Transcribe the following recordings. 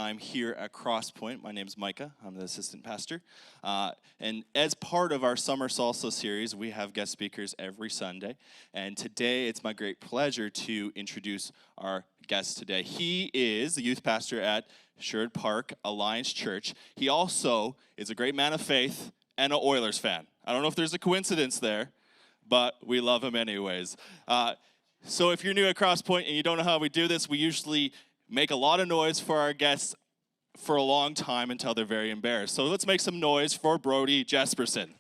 time here at Crosspoint. My name is Micah. I'm the assistant pastor. And as part of our Summer Salsa series, we have guest speakers every Sunday. And today, it's my great pleasure to introduce our guest today. He is the youth pastor at Sherwood Park Alliance Church. He also is a great man of faith and an Oilers fan. I don't know if there's a coincidence there, but we love him anyways. So if you're new at Crosspoint and you don't know how we do this, we usually make a lot of noise for our guests for a long time until they're very embarrassed. So let's make some noise for Brody Jespersen.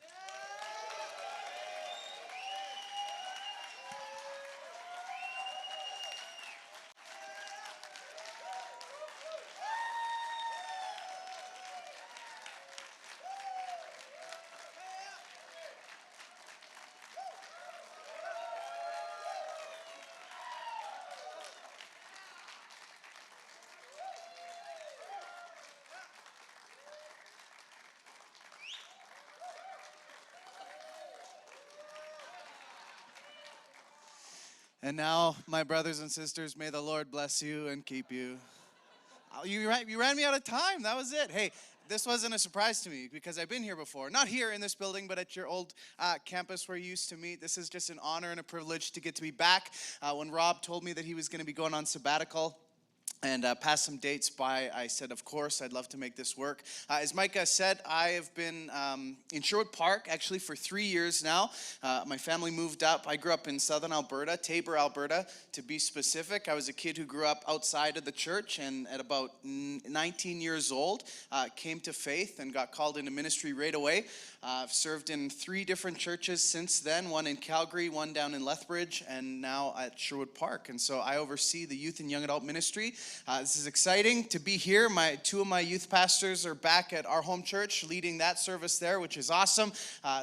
And now, my brothers and sisters, may the Lord bless you and keep you. You ran me out of time. That was it. Hey, this wasn't a surprise to me because I've been here before. Not here in this building, but at your old campus where you used to meet. This is just an honor and a privilege to get to be back. When Rob told me that he was going to be going on sabbatical, and passed some dates by, I said, of course, I'd love to make this work. As Micah said, I have been in Sherwood Park, actually, for 3 years now. My family moved up. I grew up in southern Alberta, Taber, Alberta, to be specific. I was a kid who grew up outside of the church, and at about 19 years old, came to faith and got called into ministry right away. I've served in 3 different churches since then, one in Calgary, one down in Lethbridge, and now at Sherwood Park. And so I oversee the youth and young adult ministry. This is exciting to be here. 2 of my youth pastors are back at our home church leading that service there, which is awesome.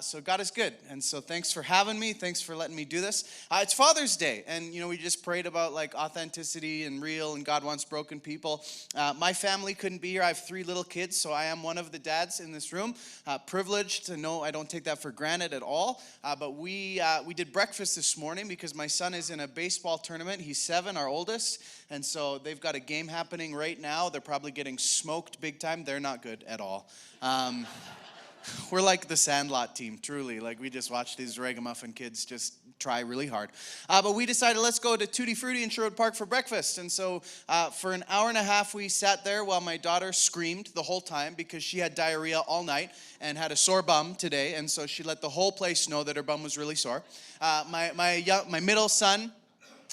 So God is good. And so thanks for having me. Thanks for letting me do this. It's Father's Day. And, we just prayed about like authenticity and real, and God wants broken people. My family couldn't be here. I have 3 little kids, so I am one of the dads in this room. Privileged to know I don't take that for granted at all. But we did breakfast this morning because my son is in a baseball tournament. He's 7, our oldest. And so they've got a game happening right now. They're probably getting smoked big time. They're not good at all. We're like the Sandlot team, truly. Like, we just watch these ragamuffin kids just try really hard. But we decided, let's go to Tutti Frutti in Sherwood Park for breakfast. And so for an hour and a half, we sat there while my daughter screamed the whole time because she had diarrhea all night and had a sore bum today. And so she let the whole place know that her bum was really sore. My middle son,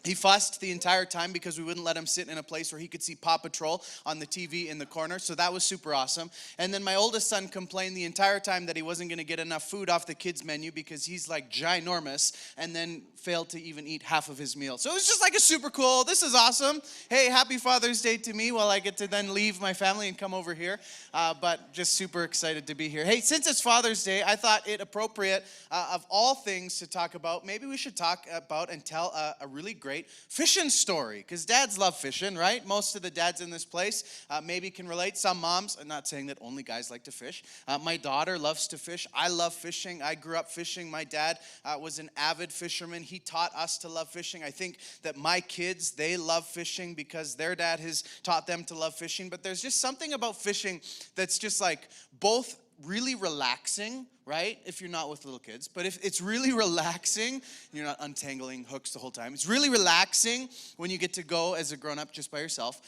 he fussed the entire time because we wouldn't let him sit in a place where he could see Paw Patrol on the TV in the corner. So that was super awesome. And then my oldest son complained the entire time that he wasn't going to get enough food off the kids' menu because he's like ginormous, and then failed to even eat half of his meal. So it was just like a super cool, this is awesome. Hey, happy Father's Day to me while I get to then leave my family and come over here. But just super excited to be here. Hey, since it's Father's Day, I thought it appropriate of all things to talk about, maybe we should talk about and tell a really great fishing story, because dads love fishing, right? Most of the dads in this place maybe can relate. Some moms, I'm not saying that only guys like to fish. My daughter loves to fish. I love fishing. I grew up fishing. My dad was an avid fisherman. He taught us to love fishing. I think that my kids, they love fishing because their dad has taught them to love fishing. But there's just something about fishing that's just like both really relaxing, right? If you're not with little kids. But if it's really relaxing, you're not untangling hooks the whole time. It's really relaxing when you get to go as a grown-up just by yourself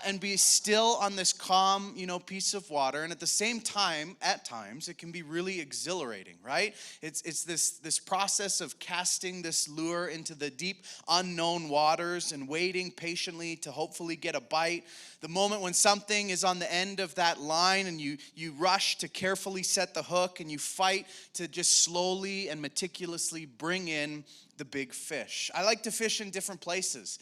and be still on this calm, piece of water. And at the same time, at times, it can be really exhilarating, right? It's this process of casting this lure into the deep unknown waters and waiting patiently to hopefully get a bite. The moment when something is on the end of that line and you rush to carefully set the hook and you fight to just slowly and meticulously bring in the big fish. I like to fish in different places.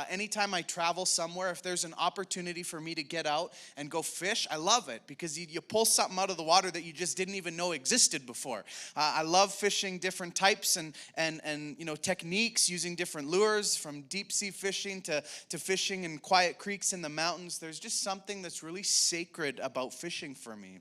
Anytime I travel somewhere, if there's an opportunity for me to get out and go fish, I love it because you pull something out of the water that you just didn't even know existed before. I love fishing different types and techniques, using different lures, from deep sea fishing to fishing in quiet creeks in the mountains. There's just something that's really sacred about fishing for me.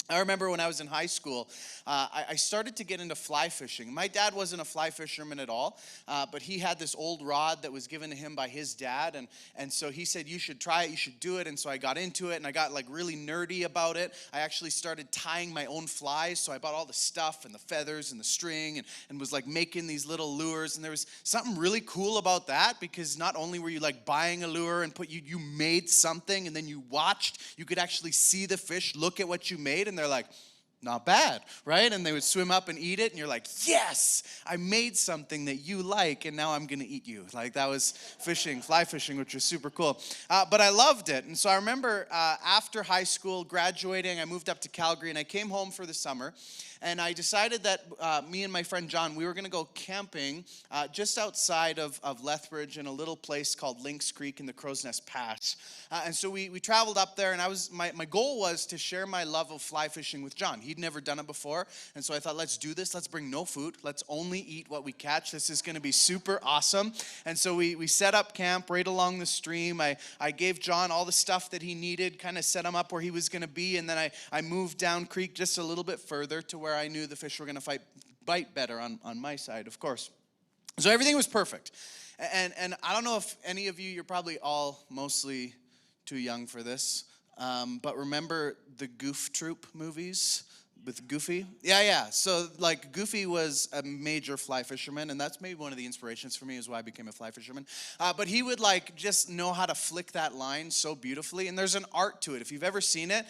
I remember when I was in high school, I started to get into fly fishing. My dad wasn't a fly fisherman at all, but he had this old rod that was given to him by his dad, and so he said, you should try it, you should do it, and so I got into it, and I got like really nerdy about it. I actually started tying my own flies, so I bought all the stuff and the feathers and the string, and was like making these little lures, and there was something really cool about that, because not only were you like buying a lure and you made something, and then you watched, you could actually see the fish look at what you made, and they're like, not bad, right? And they would swim up and eat it, and you're like, yes, I made something that you like, and now I'm gonna eat you. Like, that was fishing, fly fishing, which was super cool. But I loved it, and so I remember after high school, graduating, I moved up to Calgary, and I came home for the summer, and I decided that me and my friend John, we were gonna go camping just outside of Lethbridge in a little place called Lynx Creek in the Crow's Nest Pass. And so we traveled up there, and my goal was to share my love of fly fishing with John. He'd never done it before, and so I thought, let's do this. Let's bring no food. Let's only eat what we catch. This is gonna be super awesome. And so we set up camp right along the stream. I gave John all the stuff that he needed, kind of set him up where he was gonna be, and then I moved down creek just a little bit further to where I knew the fish were gonna bite better on my side, of course. So everything was perfect. And I don't know if any of you, you're probably all mostly too young for this, but remember the Goof Troop movies with Goofy? Yeah. So like Goofy was a major fly fisherman, and that's maybe one of the inspirations for me is why I became a fly fisherman. But he would like just know how to flick that line so beautifully, and there's an art to it. If you've ever seen it,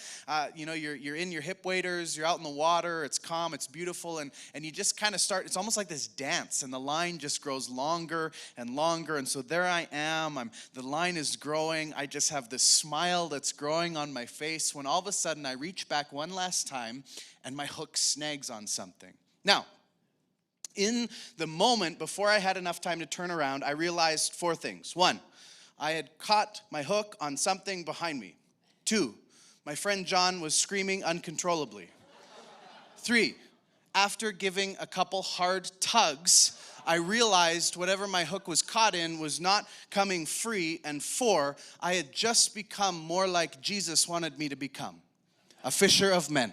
you're in your hip waders, you're out in the water, it's calm, it's beautiful, and you just kind of start, it's almost like this dance, and the line just grows longer and longer, and so there I am, the line is growing, I just have this smile that's growing on my face, when all of a sudden I reach back one last time, and my hook snags on something. Now, in the moment, before I had enough time to turn around, I realized 4 things. 1, I had caught my hook on something behind me. 2, my friend John was screaming uncontrollably. 3, after giving a couple hard tugs, I realized whatever my hook was caught in was not coming free. And 4, I had just become more like Jesus wanted me to become, a fisher of men.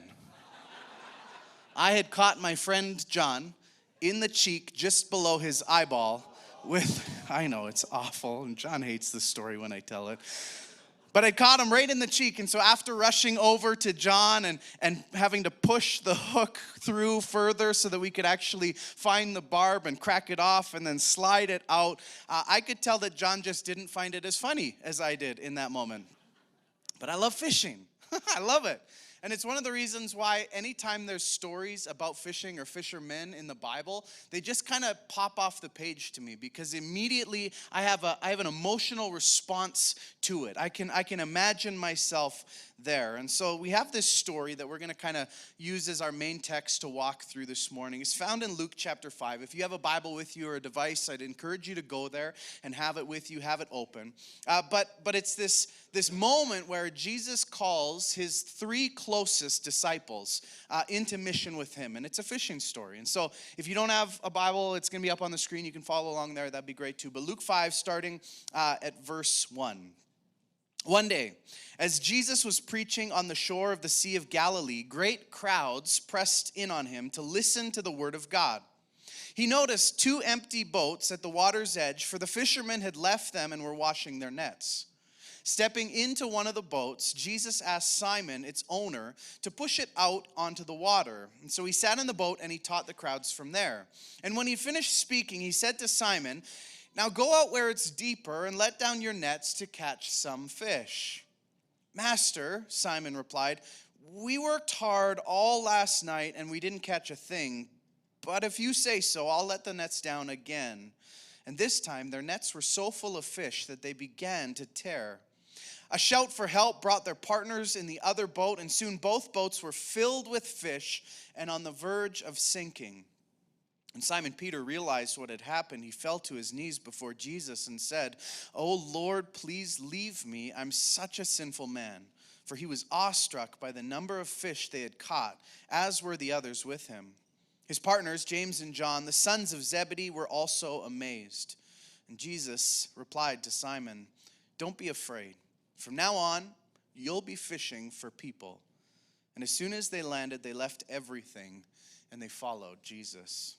I had caught my friend John in the cheek just below his eyeball with, I know it's awful, and John hates this story when I tell it, but I caught him right in the cheek. And so after rushing over to John and having to push the hook through further so that we could actually find the barb and crack it off and then slide it out, I could tell that John just didn't find it as funny as I did in that moment. But I love fishing. I love it. And it's one of the reasons why anytime there's stories about fishing or fishermen in the Bible, they just kind of pop off the page to me, because immediately I have an emotional response to it. I can imagine myself there. And so we have this story that we're going to kind of use as our main text to walk through this morning. It's found in Luke chapter 5. If you have a Bible with you or a device, I'd encourage you to go there and have it with you, have it open. But it's this moment where Jesus calls his 3 closest disciples into mission with him. And it's a fishing story. And so if you don't have a Bible, it's going to be up on the screen. You can follow along there. That'd be great too. But Luke 5, starting at verse 1. One day, as Jesus was preaching on the shore of the Sea of Galilee, great crowds pressed in on him to listen to the word of God. He noticed 2 empty boats at the water's edge, for the fishermen had left them and were washing their nets. Stepping into one of the boats, Jesus asked Simon, its owner, to push it out onto the water. And so he sat in the boat and he taught the crowds from there. And when he finished speaking, he said to Simon, "Now go out where it's deeper and let down your nets to catch some fish." "Master," Simon replied, "we worked hard all last night and we didn't catch a thing. But if you say so, I'll let the nets down again." And this time their nets were so full of fish that they began to tear. A shout for help brought their partners in the other boat, and soon both boats were filled with fish and on the verge of sinking. When Simon Peter realized what had happened, he fell to his knees before Jesus and said, "Oh Lord, please leave me. I'm such a sinful man." For he was awestruck by the number of fish they had caught, as were the others with him. His partners, James and John, the sons of Zebedee, were also amazed. And Jesus replied to Simon, "Don't be afraid. From now on, you'll be fishing for people." And as soon as they landed, they left everything and they followed Jesus.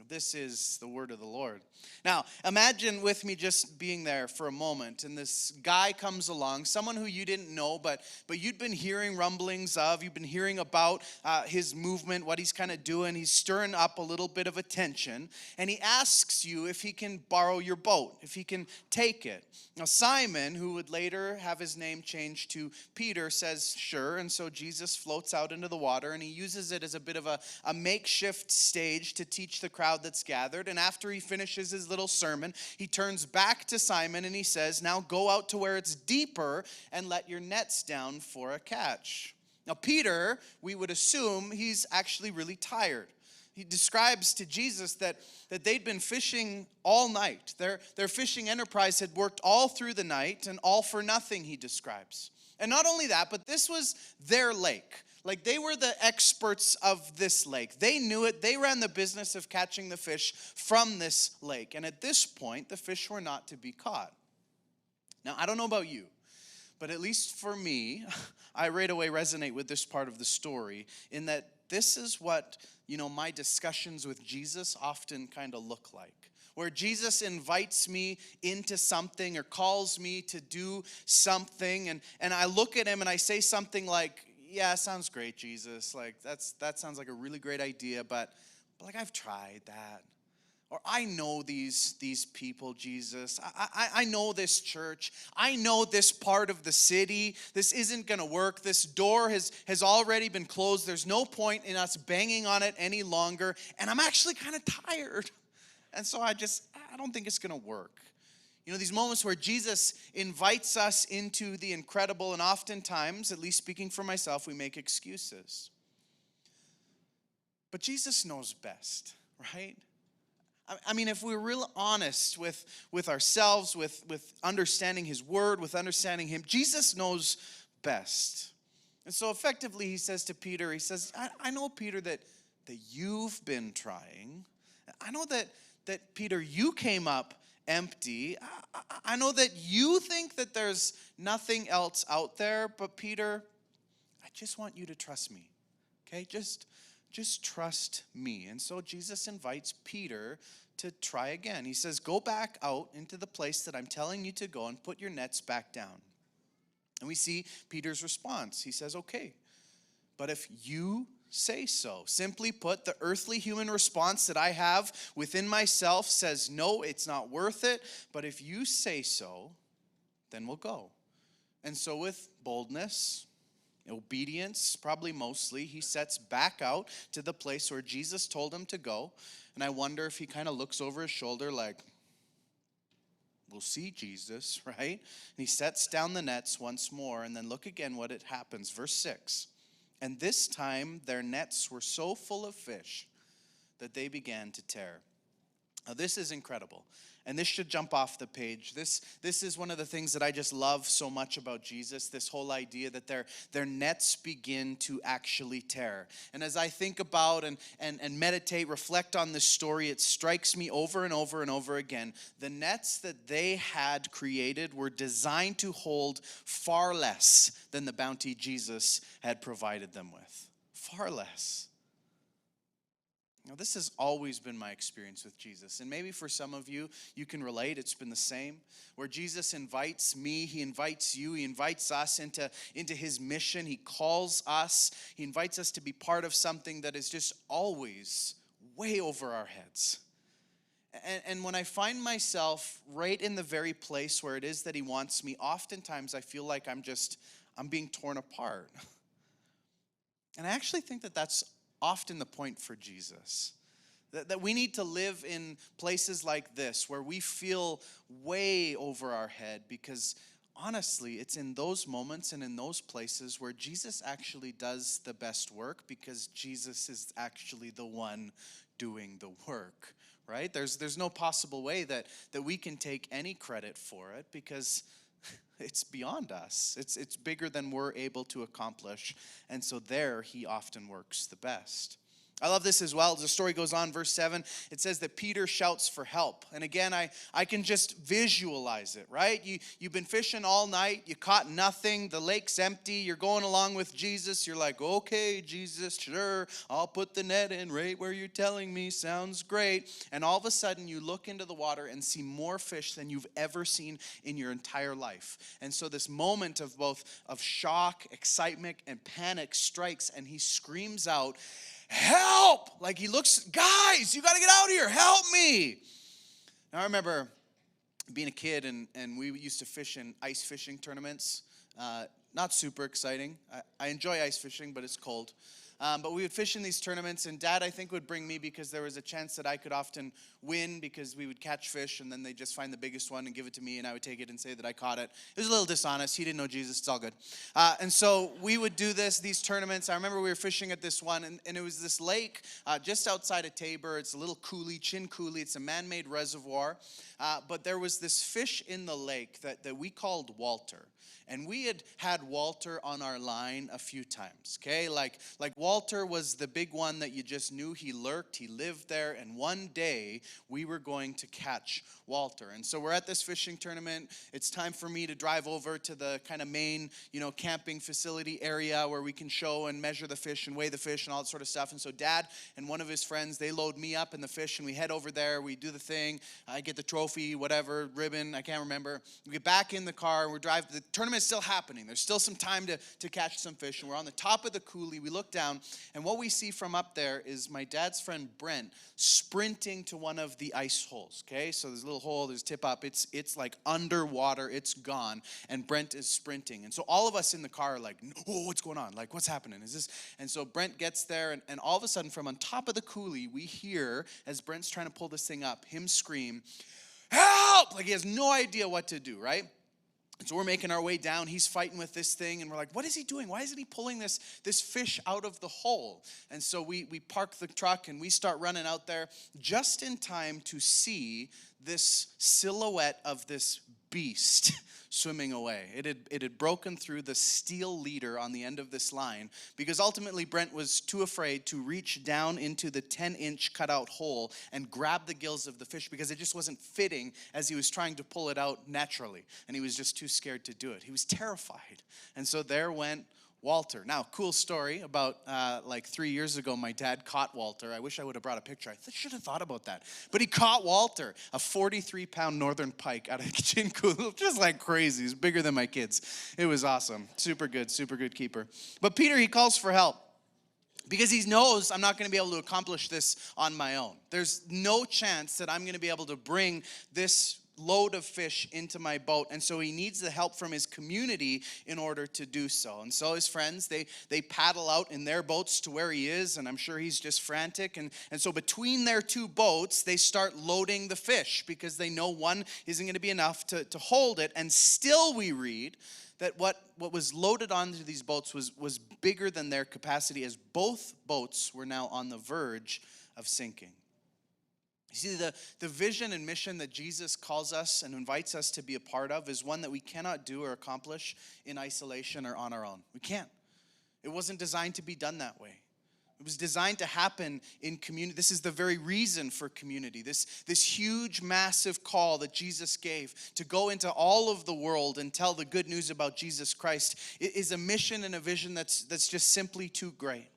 This is the word of the Lord. Now, imagine with me just being there for a moment, and this guy comes along, someone who you didn't know, but you'd been hearing rumblings of, you've been hearing about his movement, what he's kind of doing. He's stirring up a little bit of attention, and he asks you if he can borrow your boat, if he can take it. Now, Simon, who would later have his name changed to Peter, says sure, and so Jesus floats out into the water, and he uses it as a bit of a makeshift stage to teach the crowd that's gathered. And after he finishes his little sermon, he turns back to Simon and he says, now go out to where it's deeper and let your nets down for a catch. Now Peter, we would assume he's actually really tired. He describes to Jesus that they'd been fishing all night. Their fishing enterprise had worked all through the night, and all for nothing, he describes. And not only that, but this was their lake. Like, they were the experts of this lake. They knew it. They ran the business of catching the fish from this lake. And at this point, the fish were not to be caught. Now, I don't know about you, but at least for me, I right away resonate with this part of the story in that this is what, my discussions with Jesus often kind of look like. Where Jesus invites me into something or calls me to do something, and I look at him and I say something like, yeah, sounds great, Jesus. Like, that sounds like a really great idea, but like, I've tried that. Or I know these people, Jesus. I know this church. I know this part of the city. This isn't going to work. This door has already been closed. There's no point in us banging on it any longer. And I'm actually kind of tired. And so I don't think it's going to work. These moments where Jesus invites us into the incredible, and oftentimes, at least speaking for myself, we make excuses. But Jesus knows best, right? I mean, if we're real honest with ourselves, with understanding his word, with understanding him, Jesus knows best. And so effectively, he says to Peter, he says, I know, Peter, that you've been trying. I know that Peter, you came up empty. I know that you think that there's nothing else out there, but Peter, I just want you to trust me, okay? Just trust me. And so Jesus invites Peter to try again. He says, go back out into the place that I'm telling you to go and put your nets back down. And we see Peter's response. He says, okay, but if you say so. Simply put, the earthly human response that I have within myself says, no, it's not worth it. But if you say so, then we'll go. And so with boldness, obedience, probably mostly, he sets back out to the place where Jesus told him to go. And I wonder if he kind of looks over his shoulder like, we'll see, Jesus, right? And he sets down the nets once more, and then look again what it happens. Verse 6. And this time their nets were so full of fish that they began to tear. Now this is incredible. And this should jump off the page. This is one of the things that I just love so much about Jesus, this whole idea that their nets begin to actually tear. And as I think about and meditate, reflect on this story, it strikes me over and over and over again. The nets that they had created were designed to hold far less than the bounty Jesus had provided them with. Far less. Now, this has always been my experience with Jesus. And maybe for some of you, you can relate. It's been the same. Where Jesus invites me, he invites you, he invites us into his mission. He calls us. He invites us to be part of something that is just always way over our heads. And when I find myself right in the very place where it is that he wants me, oftentimes I feel like I'm being torn apart. And I actually think that that's often the point for Jesus. That we need to live in places like this where we feel way over our head, because honestly, it's in those moments and in those places where Jesus actually does the best work, because Jesus is actually the one doing the work, right? There's no possible way that we can take any credit for it, because it's beyond us. It's bigger than we're able to accomplish. And so there he often works the best. I love this as well. As the story goes on, verse 7, it says that Peter shouts for help. And again, I can just visualize it, right? You've been fishing all night. You caught nothing. The lake's empty. You're going along with Jesus. You're like, okay, Jesus, sure. I'll put the net in right where you're telling me. Sounds great. And all of a sudden, you look into the water and see more fish than you've ever seen in your entire life. And so this moment of both of shock, excitement, and panic strikes, and he screams out, help! Like he looks, guys, you got to get out here. Help me. Now I remember being a kid and we used to fish in ice fishing tournaments. Not super exciting. I enjoy ice fishing, but it's cold. But we would fish in these tournaments, and Dad, I think, would bring me because there was a chance that I could often win because we would catch fish, and then they'd just find the biggest one and give it to me, and I would take it and say that I caught it. It was a little dishonest. He didn't know Jesus. It's all good. And so we would do these tournaments. I remember we were fishing at this one, and it was this lake just outside of Tabor. It's a little coulee, Chin Coulee. It's a man-made reservoir. But there was this fish in the lake that we called Walter. And we had Walter on our line a few times, okay? Like Walter was the big one that you just knew he lurked, he lived there, and one day we were going to catch Walter. And so we're at this fishing tournament. It's time for me to drive over to the kind of main, camping facility area where we can show and measure the fish and weigh the fish and all that sort of stuff. And so Dad and one of his friends, they load me up in the fish, and we head over there. We do the thing. I get the trophy, whatever, ribbon, I can't remember. We get back in the car. We drive. The tournament is still happening. There's still some time to catch some fish. And we're on the top of the coulee. We look down, and what we see from up there is my dad's friend Brent sprinting to one of the ice holes, okay? So there's a little hole, there's tip up. It's like underwater. It's gone, and Brent is sprinting. And so all of us in the car are like, oh, what's going on? Like, what's happening? Is this? And so Brent gets there, and all of a sudden from on top of the coulee, we hear, as Brent's trying to pull this thing up, him scream, help! Like he has no idea what to do, right? And so we're making our way down. He's fighting with this thing, and we're like, what is he doing? Why isn't he pulling this fish out of the hole? And so we park the truck, and we start running out there just in time to see this silhouette of this beast swimming away. It had broken through the steel leader on the end of this line because ultimately Brent was too afraid to reach down into the 10-inch cutout hole and grab the gills of the fish because it just wasn't fitting as he was trying to pull it out naturally. And he was just too scared to do it. He was terrified. And so there went Walter. Now, cool story about like 3 years ago, my dad caught Walter. I wish I would have brought a picture. I should have thought about that. But he caught Walter, a 43-pound northern pike out of Chin Coulee, just like crazy. He's bigger than my kids. It was awesome. Super good keeper. But Peter, he calls for help because he knows I'm not going to be able to accomplish this on my own. There's no chance that I'm going to be able to bring this load of fish into my boat, and so he needs the help from his community in order to do so. And so his friends, they paddle out in their boats to where he is, and I'm sure he's just frantic, and so between their two boats, they start loading the fish because they know one isn't going to be enough to hold it. And still we read that what was loaded onto these boats was bigger than their capacity, as both boats were now on the verge of sinking. You see, the vision and mission that Jesus calls us and invites us to be a part of is one that we cannot do or accomplish in isolation or on our own. We can't. It wasn't designed to be done that way. It was designed to happen in community. This is the very reason for community. This huge, massive call that Jesus gave to go into all of the world and tell the good news about Jesus Christ is a mission and a vision that's just simply too great.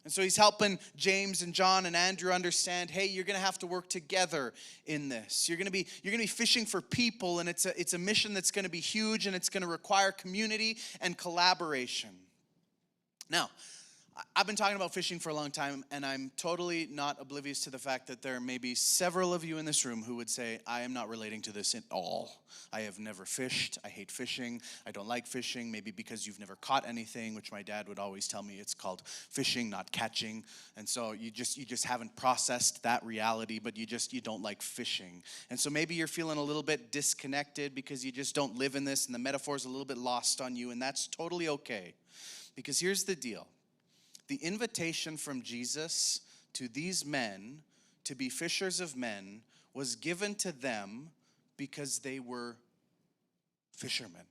And so he's helping James and John and Andrew understand, hey, you're going to have to work together in this. You're going to be fishing for people, and it's a mission that's going to be huge, and it's going to require community and collaboration. Now, I've been talking about fishing for a long time, and I'm totally not oblivious to the fact that there may be several of you in this room who would say, I am not relating to this at all. I have never fished. I hate fishing. I don't like fishing, maybe because you've never caught anything, which my dad would always tell me it's called fishing, not catching. And so you just haven't processed that reality, but you don't like fishing. And so maybe you're feeling a little bit disconnected because you just don't live in this, and the metaphor's a little bit lost on you, and that's totally okay. Because here's the deal. The invitation from Jesus to these men to be fishers of men was given to them because they were fishermen.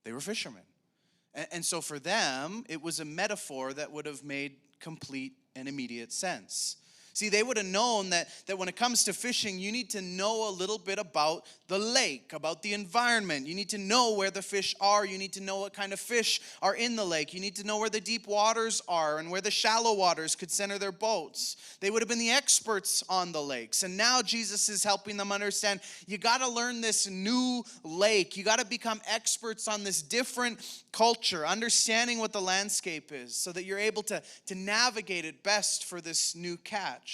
They were fishermen. And so for them, it was a metaphor that would have made complete, and immediate sense. See, they would have known that when it comes to fishing, you need to know a little bit about the lake, about the environment. You need to know where the fish are. You need to know what kind of fish are in the lake. You need to know where the deep waters are and where the shallow waters could center their boats. They would have been the experts on the lakes. And now Jesus is helping them understand, you got to learn this new lake. You got to become experts on this different culture, understanding what the landscape is so that you're able to navigate it best for this new catch.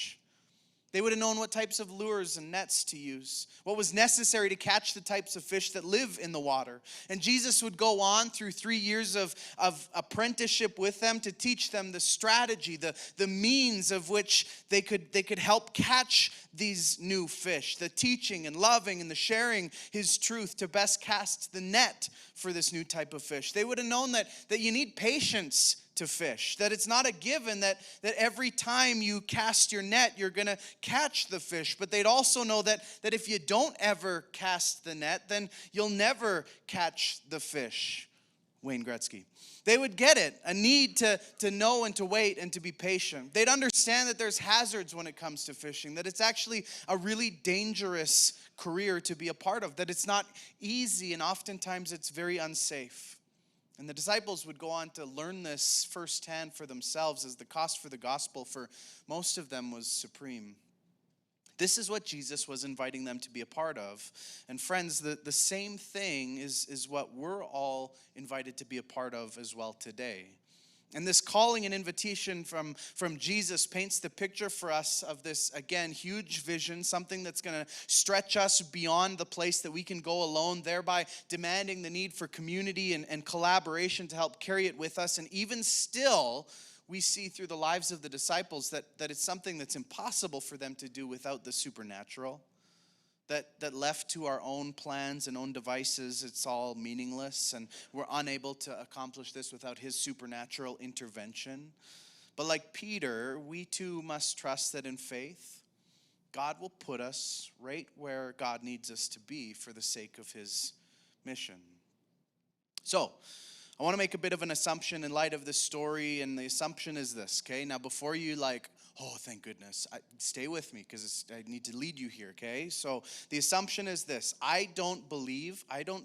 They would have known what types of lures and nets to use, what was necessary to catch the types of fish that live in the water. And Jesus would go on through 3 years of apprenticeship with them to teach them the strategy, the means of which they could help catch these new fish, the teaching and loving and the sharing his truth to best cast the net for this new type of fish. They would have known that you need patience to fish, that it's not a given that every time you cast your net, you're going to catch the fish. But they'd also know that if you don't ever cast the net, then you'll never catch the fish. Wayne Gretzky. They would get it, a need to know and to wait and to be patient. They'd understand that there's hazards when it comes to fishing, that it's actually a really dangerous career to be a part of, that it's not easy and oftentimes it's very unsafe. And the disciples would go on to learn this firsthand for themselves, as the cost for the gospel for most of them was supreme. This is what Jesus was inviting them to be a part of. And friends, the same thing is what we're all invited to be a part of as well today. And this calling and invitation from Jesus paints the picture for us of this, again, huge vision, something that's going to stretch us beyond the place that we can go alone, thereby demanding the need for community and collaboration to help carry it with us. And even still, we see through the lives of the disciples that it's something that's impossible for them to do without the supernatural. That left to our own plans and own devices, it's all meaningless, and we're unable to accomplish this without his supernatural intervention. But like Peter, we too must trust that in faith, God will put us right where God needs us to be for the sake of his mission. So, I want to make a bit of an assumption in light of this story, and the assumption is this, okay? Now, before you oh, thank goodness, stay with me because I need to lead you here, okay? So the assumption is this. I don't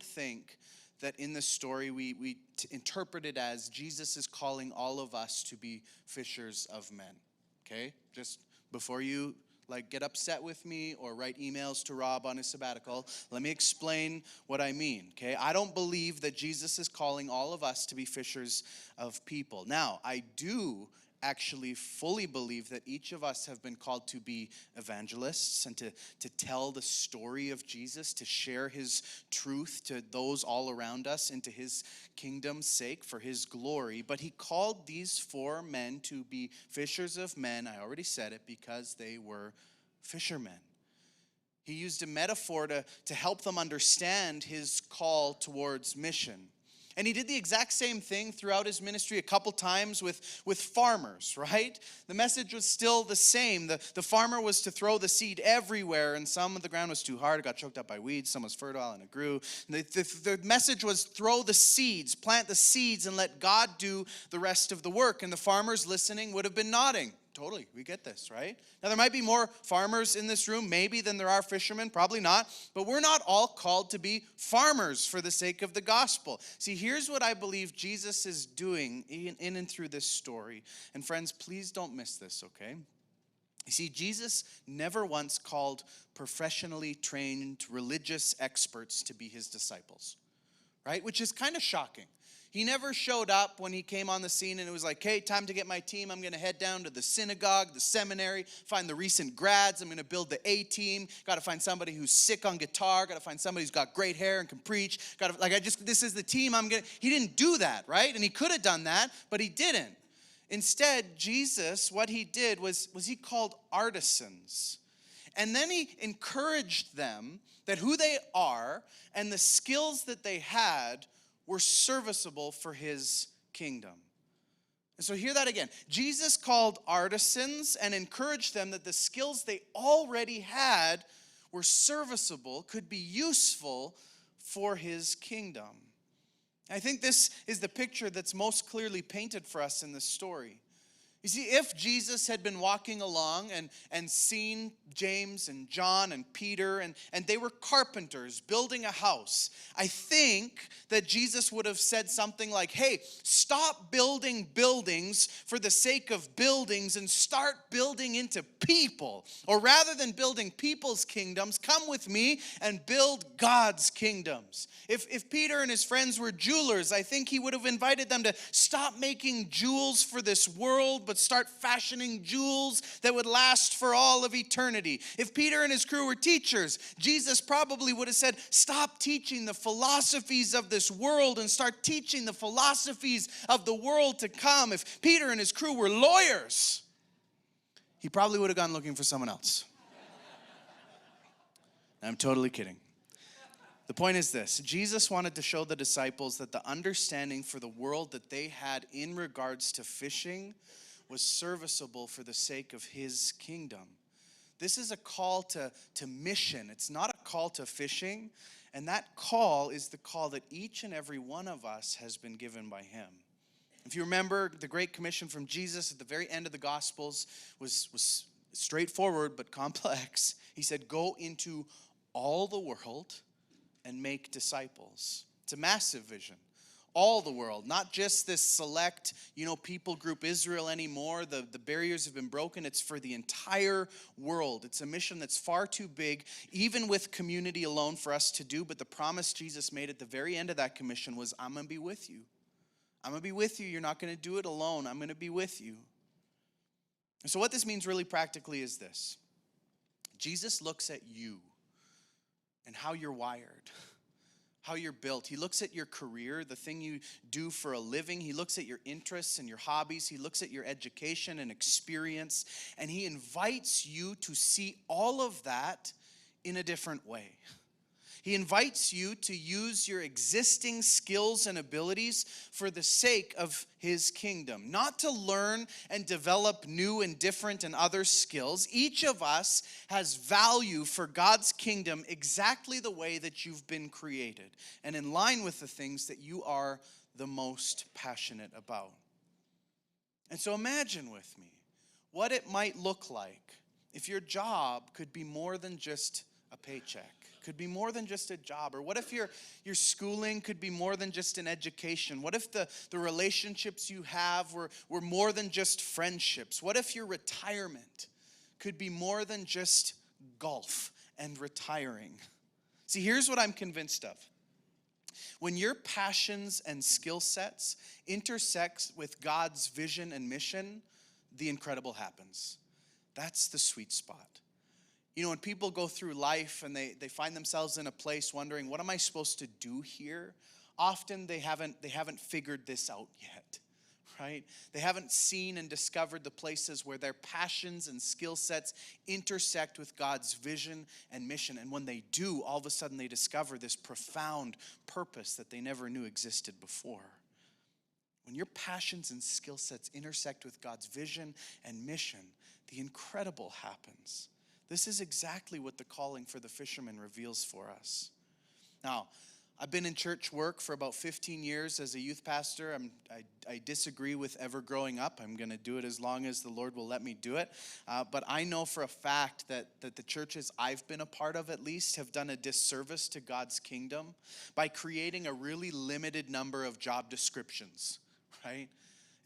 think that in this story we interpret it as Jesus is calling all of us to be fishers of men, okay? Just before you get upset with me or write emails to Rob on his sabbatical, let me explain what I mean, okay? I don't believe that Jesus is calling all of us to be fishers of people. Now, I do actually fully believe that each of us have been called to be evangelists and to tell the story of Jesus, to share his truth to those all around us and to his kingdom's sake for his glory. But he called these 4 men to be fishers of men, I already said it, because they were fishermen. He used a metaphor to help them understand his call towards mission. And he did the exact same thing throughout his ministry a couple times with farmers, right? The message was still the same. The farmer was to throw the seed everywhere, and some of the ground was too hard. It got choked up by weeds. Some was fertile, and it grew. And the message was throw the seeds, plant the seeds, and let God do the rest of the work. And the farmers listening would have been nodding. Totally, we get this, right? Now, there might be more farmers in this room, maybe, than there are fishermen, probably not. But we're not all called to be farmers for the sake of the gospel. See, here's what I believe Jesus is doing in and through this story. And friends, please don't miss this, okay? You see, Jesus never once called professionally trained religious experts to be his disciples, right? Which is kind of shocking. He never showed up when he came on the scene and it was like, hey, time to get my team. I'm going to head down to the synagogue, the seminary, find the recent grads. I'm going to build the A-team. Got to find somebody who's sick on guitar. Got to find somebody who's got great hair and can preach. This is the team He didn't do that, right? And he could have done that, but he didn't. Instead, Jesus, what he did was he called artisans. And then he encouraged them that who they are and the skills that they had were serviceable for his kingdom. And so hear that again. Jesus called artisans and encouraged them that the skills they already had were serviceable, could be useful for his kingdom. I think this is the picture that's most clearly painted for us in this story. You see, if Jesus had been walking along and seen James and John and Peter, and they were carpenters building a house, I think that Jesus would have said something like, hey, stop building buildings for the sake of buildings and start building into people. Or rather than building people's kingdoms, come with me and build God's kingdoms. If Peter and his friends were jewelers, I think he would have invited them to stop making jewels for this world, but start fashioning jewels that would last for all of eternity. If Peter and his crew were teachers, Jesus probably would have said, stop teaching the philosophies of this world and start teaching the philosophies of the world to come. If Peter and his crew were lawyers, he probably would have gone looking for someone else. I'm totally kidding. The point is this: Jesus wanted to show the disciples that the understanding for the world that they had in regards to fishing was serviceable for the sake of his kingdom. This is a call to mission. It's not a call to fishing. And that call is the call that each and every one of us has been given by him. If you remember, the Great Commission from Jesus at the very end of the Gospels was straightforward but complex. He said, go into all the world and make disciples. It's a massive vision. All the world, not just this select, people group Israel anymore. The barriers have been broken. It's for the entire world. It's a mission that's far too big, even with community alone, for us to do. But the promise Jesus made at the very end of that commission was, I'm going to be with you. I'm going to be with you. You're not going to do it alone. I'm going to be with you. And so what this means really practically is this. Jesus looks at you and how you're wired, how you're built. He looks at your career, the thing you do for a living. He looks at your interests and your hobbies. He looks at your education and experience. And he invites you to see all of that in a different way. He invites you to use your existing skills and abilities for the sake of his kingdom, not to learn and develop new and different and other skills. Each of us has value for God's kingdom exactly the way that you've been created and in line with the things that you are the most passionate about. And so imagine with me what it might look like if your job could be more than just a paycheck. Could be more than just a job? Or what if your schooling could be more than just an education? What if the relationships you have were more than just friendships? What if your retirement could be more than just golf and retiring? See, here's what I'm convinced of. When your passions and skill sets intersect with God's vision and mission, the incredible happens. That's the sweet spot. When people go through life and they find themselves in a place wondering, what am I supposed to do here? Often they haven't figured this out yet, right? They haven't seen and discovered the places where their passions and skill sets intersect with God's vision and mission. And when they do, all of a sudden they discover this profound purpose that they never knew existed before. When your passions and skill sets intersect with God's vision and mission, the incredible happens. This is exactly what the calling for the fisherman reveals for us. Now, I've been in church work for about 15 years as a youth pastor. I disagree with ever growing up. I'm going to do it as long as the Lord will let me do it. But I know for a fact that the churches I've been a part of, at least, have done a disservice to God's kingdom by creating a really limited number of job descriptions, right?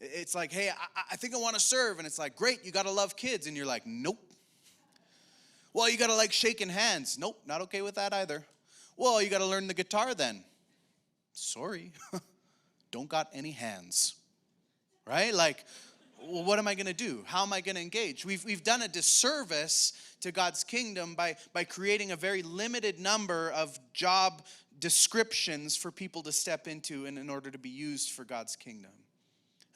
It's like, hey, I think I want to serve. And it's like, great, you got to love kids. And you're like, nope. Well, you got to like shaking hands. Nope, not okay with that either. Well, you got to learn the guitar then. Sorry, don't got any hands, right? Like, well, what am I going to do? How am I going to engage? We've done a disservice to God's kingdom by creating a very limited number of job descriptions for people to step into in order to be used for God's kingdom.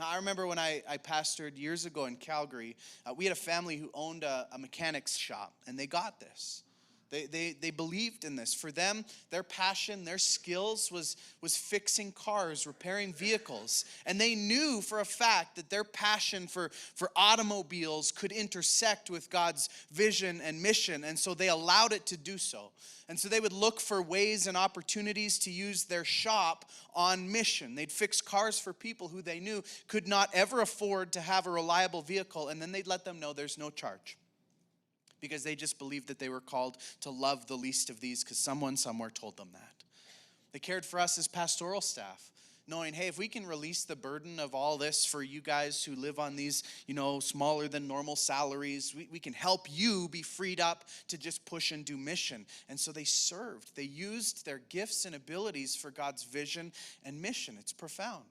I remember when I pastored years ago in Calgary, we had a family who owned a mechanics shop, and they got this. They believed in this. For them, their passion, their skills was fixing cars, repairing vehicles. And they knew for a fact that their passion for automobiles could intersect with God's vision and mission. And so they allowed it to do so. And so they would look for ways and opportunities to use their shop on mission. They'd fix cars for people who they knew could not ever afford to have a reliable vehicle. And then they'd let them know there's no charge, because they just believed that they were called to love the least of these because someone somewhere told them that. They cared for us as pastoral staff, knowing, hey, if we can release the burden of all this for you guys who live on these, smaller than normal salaries, we can help you be freed up to just push and do mission. And so they served. They used their gifts and abilities for God's vision and mission. It's profound.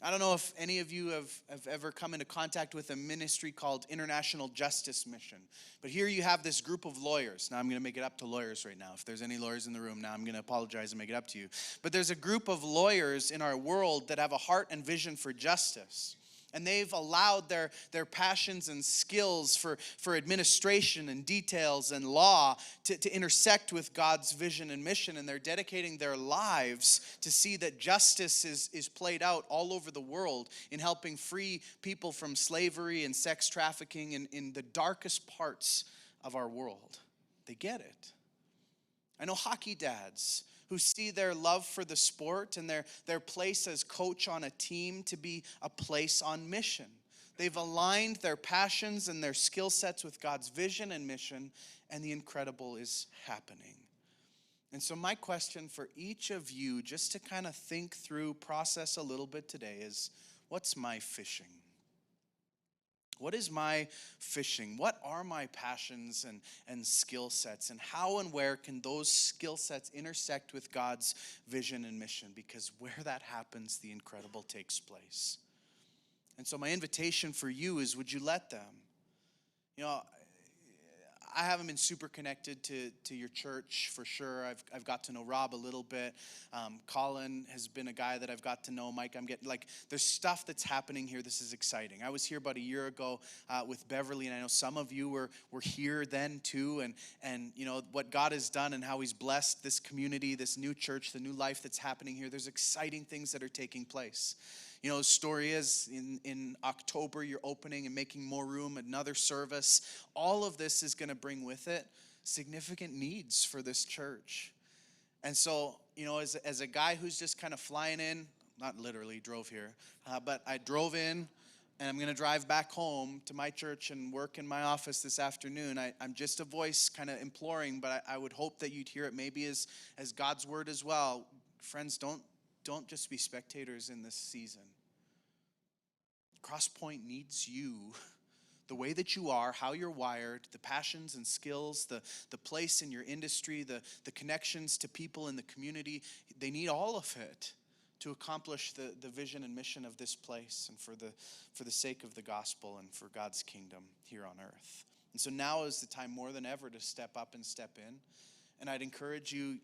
I don't know if any of you have ever come into contact with a ministry called International Justice Mission. But here you have this group of lawyers. Now I'm going to make it up to lawyers right now. If there's any lawyers in the room now, I'm going to apologize and make it up to you. But there's a group of lawyers in our world that have a heart and vision for justice. And they've allowed their passions and skills for administration and details and law to intersect with God's vision and mission. And they're dedicating their lives to see that justice is played out all over the world in helping free people from slavery and sex trafficking in the darkest parts of our world. They get it. I know hockey dads who see their love for the sport and their place as coach on a team to be a place on mission. They've aligned their passions and their skill sets with God's vision and mission, and the incredible is happening. And so my question for each of you, just to kind of think through, process a little bit today, is what's my fishing? What is my fishing? What are my passions and skill sets? And how and where can those skill sets intersect with God's vision and mission? Because where that happens, the incredible takes place. And so my invitation for you is, would you let them? I haven't been super connected to your church for sure. I've got to know Rob a little bit. Colin has been a guy that I've got to know. Mike, I'm getting there's stuff that's happening here. This is exciting. I was here about a year ago with Beverly, and I know some of you were here then too. And what God has done and how He's blessed this community, this new church, the new life that's happening here. There's exciting things that are taking place. The story is in October, you're opening and making more room, another service. All of this is going to bring with it significant needs for this church. And so, as a guy who's just kind of flying in, not literally drove here, but I drove in, and I'm going to drive back home to my church and work in my office this afternoon. I'm just a voice kind of imploring, but I would hope that you'd hear it maybe as God's word as well. Friends, don't just be spectators in this season. Crosspoint needs you, the way that you are, how you're wired, the passions and skills, the place in your industry, the connections to people in the community. They need all of it to accomplish the vision and mission of this place and for the sake of the gospel and for God's kingdom here on earth. And so now is the time more than ever to step up and step in. And I'd encourage you,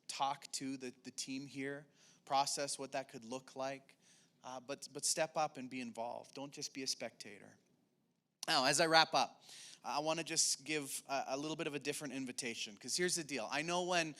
talk to the team here, process what that could look like. But step up and be involved. Don't just be a spectator. Now, as I wrap up, I want to just give a little bit of a different invitation, because here's the deal. I know when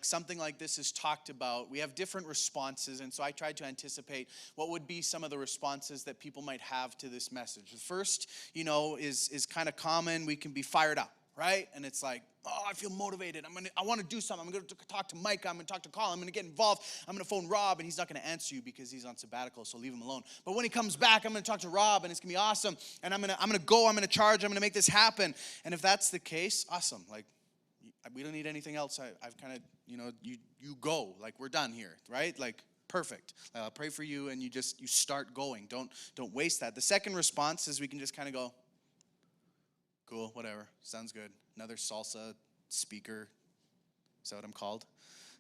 something like this is talked about, we have different responses, and so I tried to anticipate what would be some of the responses that people might have to this message. The first, is kind of common. We can be fired up, right? And it's like, oh, I feel motivated. I want to do something. I'm going to talk to Mike. I'm going to talk to Colin. I'm going to get involved. I'm going to phone Rob, and he's not going to answer you because he's on sabbatical, so leave him alone. But when he comes back, I'm going to talk to Rob, and it's going to be awesome. And I'm going to go. I'm going to charge. I'm going to make this happen. And if that's the case, awesome. We don't need anything else. I've kind of, you go. We're done here, right? Perfect. I'll pray for you, and you start going. Don't waste that. The second response is we can just kind of go, cool, whatever, sounds good. Another salsa speaker, is that what I'm called?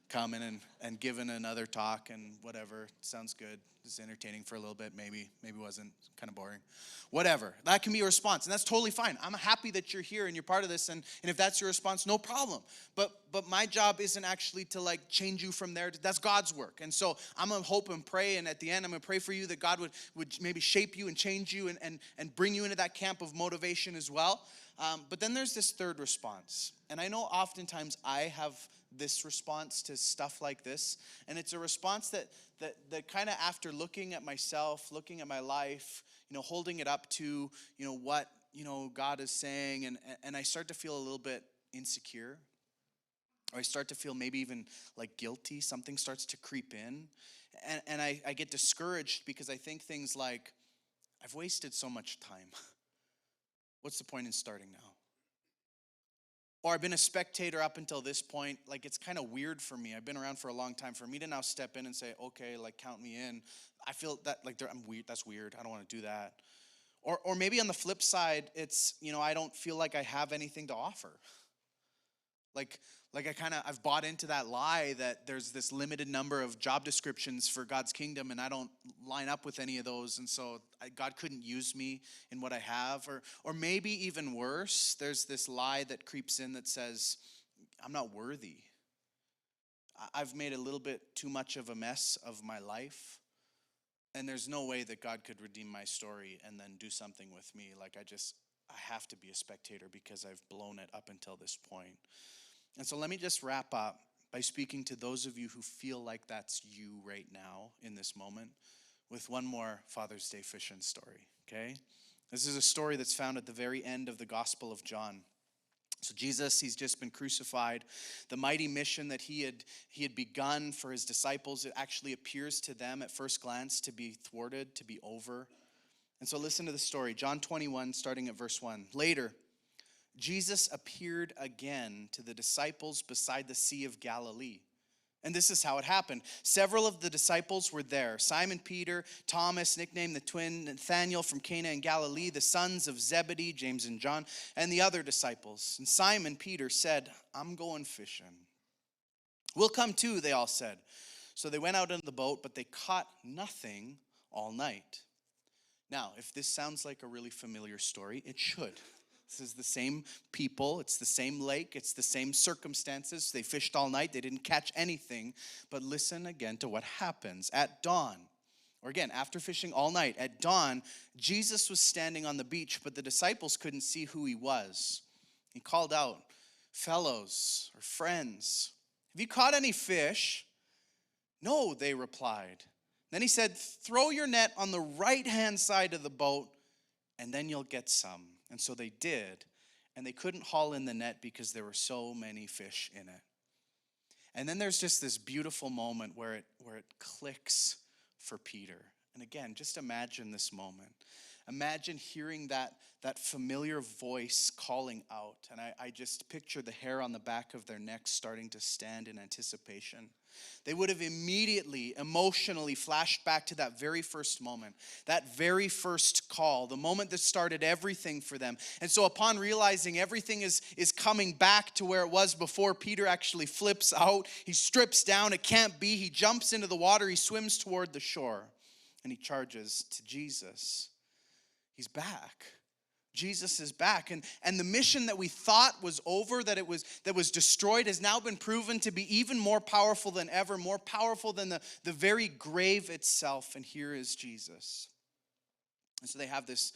Coming and giving another talk and whatever, sounds good. It's entertaining for a little bit, maybe wasn't, kind of boring. Whatever. That can be your response, and that's totally fine. I'm happy that you're here and you're part of this, and if that's your response, no problem. But my job isn't actually to like change you from there. That's God's work. And so I'm gonna hope and pray, and at the end I'm gonna pray for you that God would maybe shape you and change you and bring you into that camp of motivation as well. But then there's this third response. And I know oftentimes I have this response to stuff like this. And it's a response that kind of, after looking at myself, looking at my life, holding it up to, what, God is saying. And I start to feel a little bit insecure. Or I start to feel maybe even like guilty. Something starts to creep in. And I get discouraged because I think things like, I've wasted so much time. What's the point in starting now? Or I've been a spectator up until this point. Like, it's kind of weird for me. I've been around for a long time. For me to now step in and say, okay, like, count me in. I feel that, like, I'm weird. That's weird. I don't want to do that. Or maybe on the flip side, it's, I don't feel like I have anything to offer. Like I've bought into that lie that there's this limited number of job descriptions for God's kingdom, and I don't line up with any of those, and so God couldn't use me in what I have. Or maybe even worse, there's this lie that creeps in that says, I'm not worthy. I've made a little bit too much of a mess of my life, and there's no way that God could redeem my story and then do something with me. Like, I have to be a spectator because I've blown it up until this point. And so let me just wrap up by speaking to those of you who feel like that's you right now in this moment with one more Father's Day fishing story, okay? This is a story that's found at the very end of the Gospel of John. So Jesus, he's just been crucified. The mighty mission that he had begun for his disciples, it actually appears to them at first glance to be thwarted, to be over. And so listen to the story. John 21, starting at verse 1. Later, Jesus appeared again to the disciples beside the Sea of Galilee. And this is how it happened. Several of the disciples were there. Simon Peter, Thomas, nicknamed the twin, Nathanael from Cana in Galilee, the sons of Zebedee, James and John, and the other disciples. And Simon Peter said, I'm going fishing. We'll come too, they all said. So they went out into the boat, but they caught nothing all night. Now, if this sounds like a really familiar story, it should. This is the same people, it's the same lake, it's the same circumstances. They fished all night, they didn't catch anything. But listen again to what happens. At dawn, or again, after fishing all night, at dawn, Jesus was standing on the beach, but the disciples couldn't see who he was. He called out, fellows or friends, have you caught any fish? No, they replied. Then he said, throw your net on the right-hand side of the boat, and then you'll get some. And so they did, and they couldn't haul in the net because there were so many fish in it. And then there's just this beautiful moment where it clicks for Peter. And again, just imagine this moment. Imagine hearing that familiar voice calling out. And I just picture the hair on the back of their necks starting to stand in anticipation. They would have immediately, emotionally flashed back to that very first moment, that very first call, the moment that started everything for them. And so upon realizing everything is coming back to where it was before, Peter actually flips out. He strips down. It can't be. He jumps into the water. He swims toward the shore, and he charges to Jesus. He's back. Jesus is back. And the mission that we thought was over, that was destroyed, has now been proven to be even more powerful than ever, more powerful than the very grave itself. And here is Jesus. And so they have this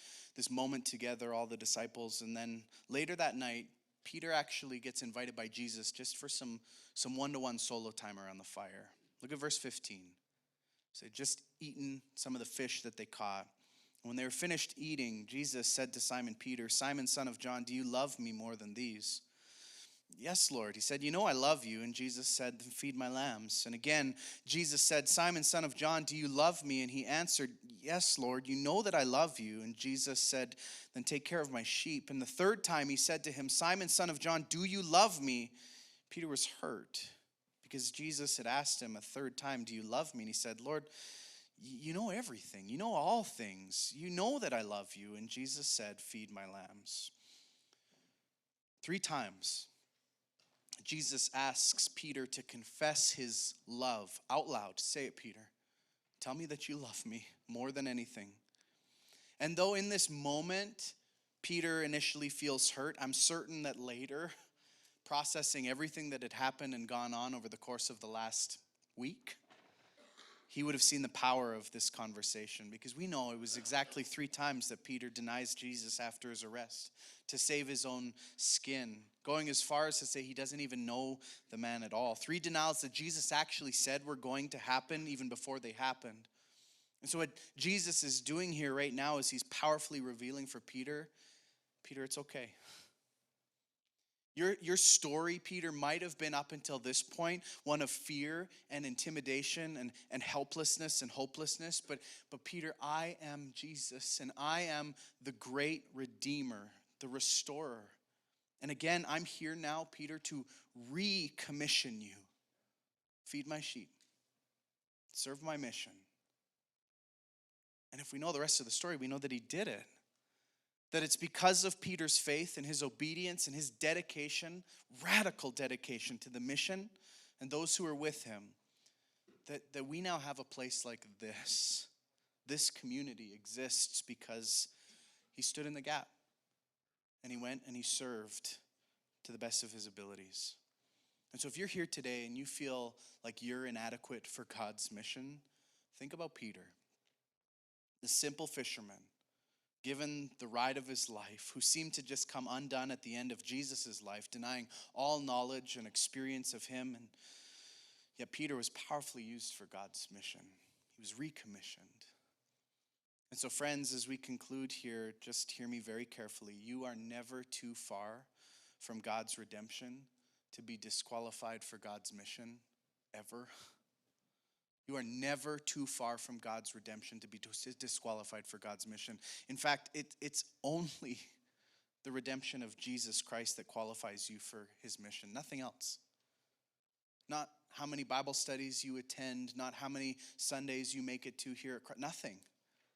moment together, all the disciples. And then later that night, Peter actually gets invited by Jesus just for some one-to-one solo time around the fire. Look at verse 15. So they'd just eaten some of the fish that they caught. When they were finished eating, Jesus said to Simon Peter, Simon, son of John, do you love me more than these? Yes, Lord. He said, you know I love you. And Jesus said, then feed my lambs. And again, Jesus said, Simon, son of John, do you love me? And he answered, yes, Lord, you know that I love you. And Jesus said, then take care of my sheep. And the third time he said to him, Simon, son of John, do you love me? Peter was hurt because Jesus had asked him a third time, do you love me? And he said, Lord, you know everything. You know all things. You know that I love you. And Jesus said, feed my lambs. 3 times, Jesus asks Peter to confess his love out loud. Say it, Peter. Tell me that you love me more than anything. And though in this moment, Peter initially feels hurt, I'm certain that later, processing everything that had happened and gone on over the course of the last week, he would have seen the power of this conversation, because we know it was exactly 3 times that Peter denies Jesus after his arrest to save his own skin, going as far as to say he doesn't even know the man at all. 3 denials that Jesus actually said were going to happen even before they happened. And so what Jesus is doing here right now is he's powerfully revealing for Peter, it's okay. Your story, Peter, might have been up until this point one of fear and intimidation and helplessness and hopelessness. But Peter, I am Jesus, and I am the great Redeemer, the Restorer. And again, I'm here now, Peter, to recommission you. Feed my sheep. Serve my mission. And if we know the rest of the story, we know that he did it. That it's because of Peter's faith and his obedience and his dedication, radical dedication to the mission and those who are with him, that we now have a place like this. This community exists because he stood in the gap. And he went and he served to the best of his abilities. And so if you're here today and you feel like you're inadequate for God's mission, think about Peter, the simple fisherman, given the ride of his life, who seemed to just come undone at the end of Jesus' life, denying all knowledge and experience of him. And yet Peter was powerfully used for God's mission. He was recommissioned. And so friends, as we conclude here, just hear me very carefully. You are never too far from God's redemption to be disqualified for God's mission, ever. You are never too far from God's redemption to be disqualified for God's mission. In fact, it's only the redemption of Jesus Christ that qualifies you for his mission, nothing else. Not how many Bible studies you attend, not how many Sundays you make it to here at Christ, nothing.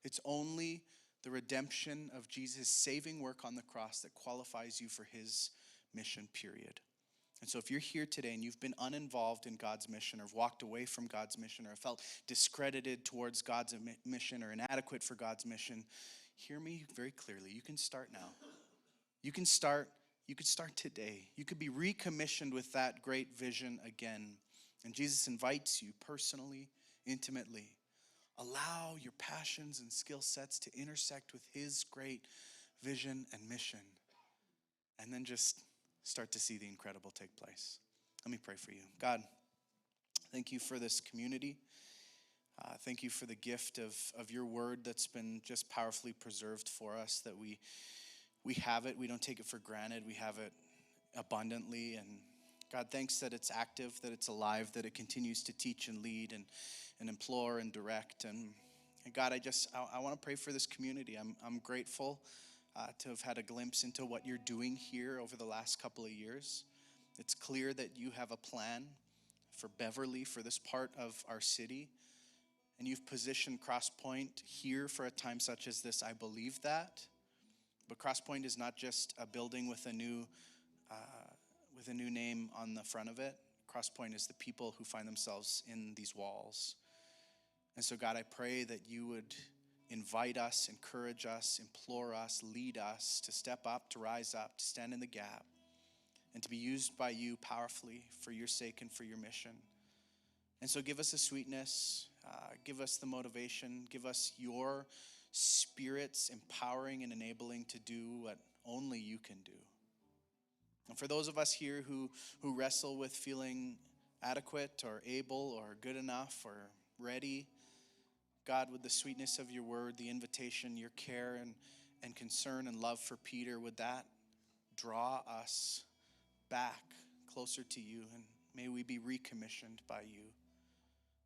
It's only the redemption of Jesus' saving work on the cross that qualifies you for his mission, period. And so if you're here today and you've been uninvolved in God's mission or walked away from God's mission or felt discredited towards God's mission or inadequate for God's mission, hear me very clearly. You can start now. You could start today. You could be recommissioned with that great vision again. And Jesus invites you personally, intimately. Allow your passions and skill sets to intersect with his great vision and mission. And then just start to see the incredible take place. Let me pray for you. God, thank you for this community. Thank you for the gift of your word that's been just powerfully preserved for us, that we have it. We don't take it for granted. We have it abundantly. And God, thanks that it's active, that it's alive, that it continues to teach and lead and implore and direct. And God, I want to pray for this community. I'm grateful to have had a glimpse into what you're doing here over the last couple of years. It's clear that you have a plan for Beverly, for this part of our city. And you've positioned Crosspoint here for a time such as this. I believe that. But Crosspoint is not just a building with a new name on the front of it. Crosspoint is the people who find themselves in these walls. And so God, I pray that you would invite us, encourage us, implore us, lead us to step up, to rise up, to stand in the gap, and to be used by you powerfully for your sake and for your mission. And so give us a sweetness, give us the motivation, give us your Spirit's empowering and enabling to do what only you can do. And for those of us here who wrestle with feeling adequate or able or good enough or ready, God, with the sweetness of your word, the invitation, your care and concern and love for Peter, would that draw us back closer to you? And may we be recommissioned by you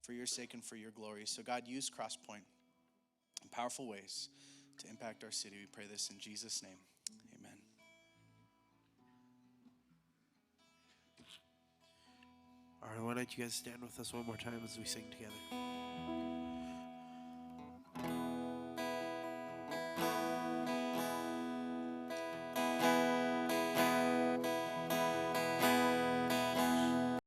for your sake and for your glory. So God, use Crosspoint in powerful ways to impact our city. We pray this in Jesus' name. Amen. All right, why don't you guys stand with us one more time as we sing together?